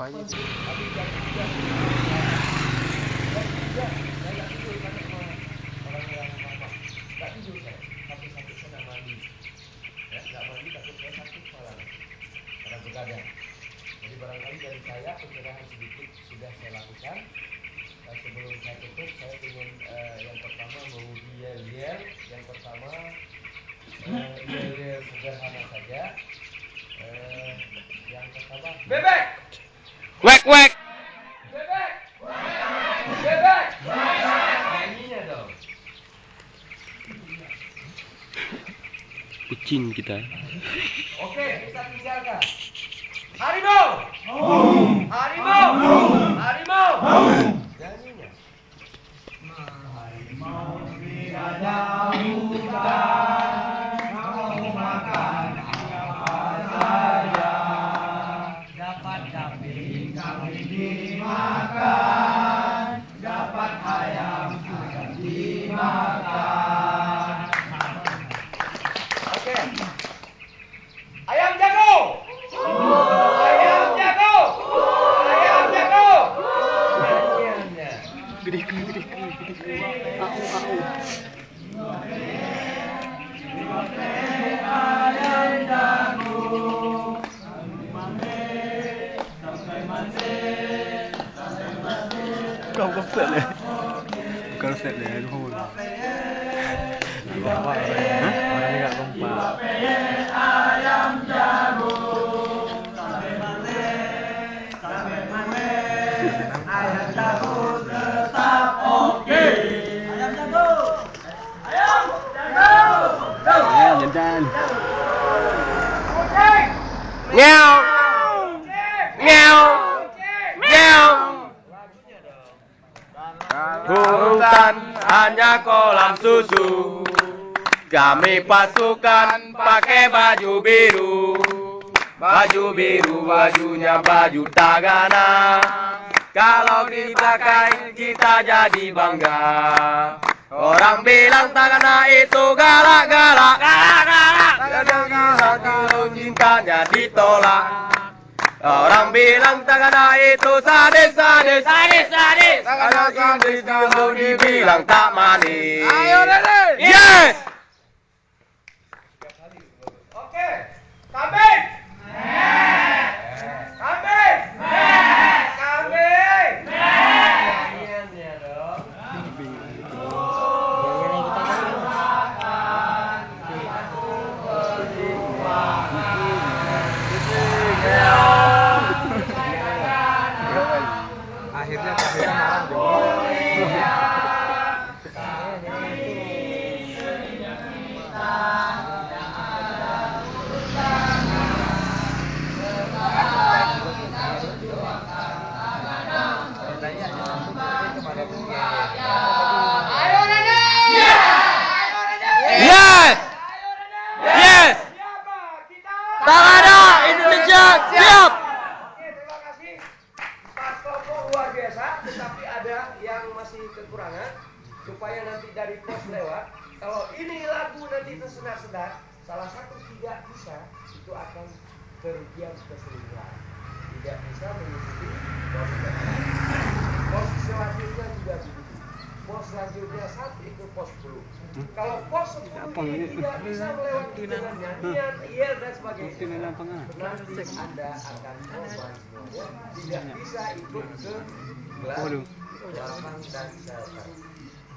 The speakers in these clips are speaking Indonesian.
aja. Tapi jam 3 jam 3 saya nggak tidur karena sama orang yang apa nggak tidur saya sampai saya nggak mandi ya nggak mandi takut saya sakit malah karena begadang. Jadi barangkali dari saya pencerahan sedikit sudah saya lakukan. Sebelum saya tutup saya ingin yang pertama menguji yel-yel. Yang pertama yel-yel sederhana saja. Yang pertama bebek Wek wek. bebek bebek nyanyinya dong. Kucing kita. Oke, kita tinggalkan. Harimau. Harimau. Harimau. Nyanyinya. Harimau di raja hutan mau makan apa saja. Dapat kambing, kambing dimakan. Dapat ayam, ayam dimakan. Oke. Ayam jago. Ayam jago. Ayam jago. Nyanyiannya. Gede. Au. Ayam jago. Kau set deh. Bukan set deh, aku mau. Kompak. Hah? Orang enggak kompak. Ayam jago. Ayam jago tetap oke. Ayam jago. Ayam jago. Jantan. Kucing. Meow. Meow. Meow. Hutan hanya kolam susu. Kami pasukan pakai baju biru. Baju biru bajunya baju tagana. Kalau dipakai kita jadi bangga. Orang bilang tagana itu galak-galak. Galak-galak kalau cintanya ditolak. Orang bilang tagana itu sadis-sadis. Tagana sadis kalau dibilang tak manis. Ayo Dede. Yes. Oke. Kambing. Kambing. Kambing. Nyanyiannya dong. Akhirnya marah dong. Yes. Yes. Tagana Indonesia siap. Oke, terima kasih. 4 kelompok luar biasa, tetapi ada yang masih kekurangan supaya nanti dari pos lewat. Kalau ini lagu nanti tersendat-sendat, salah satu tidak bisa, itu akan kerugian keseluruhan. Tidak bisa mengikuti pos depan. Pos selanjutnya juga begitu. Pos selanjutnya sampai ke pos 10. Kalau pos 10 ini tidak bisa melewati dengan nyanyian, yel dan sebagainya, nanti Anda akan korban semuanya. Tidak bisa ikut ke belakang dan selatan.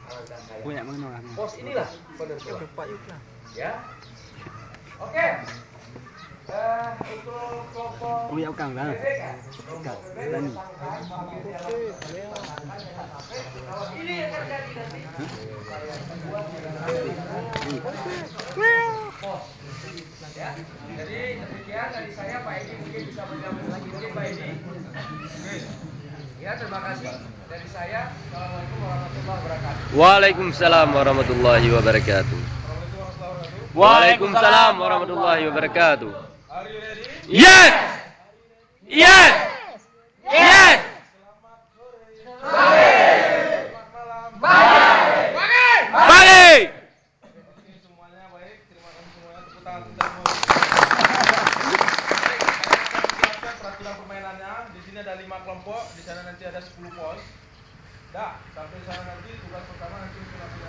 Alangkah sayang. Pos inilah penentuan. Ya. Oke. Untuk kelompok bebek kan? Kelompok bebek tersangka sampai di alam tersangka jangan sampai kalau ini yang terjadi nanti saya buat pos. Ya. Jadi demikian dari saya Pak Edi mungkin bisa bergabung lagi mungkin Pak Edi. Ya terima kasih dari saya. Assalamualaikum warahmatullahi wabarakatuh. Waalaikumsalam warahmatullahi wabarakatuh. Waalaikumsalam warahmatullahi wabarakatuh. Are you ready? Yes. Yes. Yes. Selamat sore. Selamat malam. Pagi. Oke, semuanya baik. Terima kasih semuanya. Tepuk tangan kita semua. Baik, saya akan menjelaskan peraturan permainannya. Di sini ada 5 kelompok, di sana nanti ada 10 pos. Dah, sampai sana nanti tugas pertama nanti untuk lakukan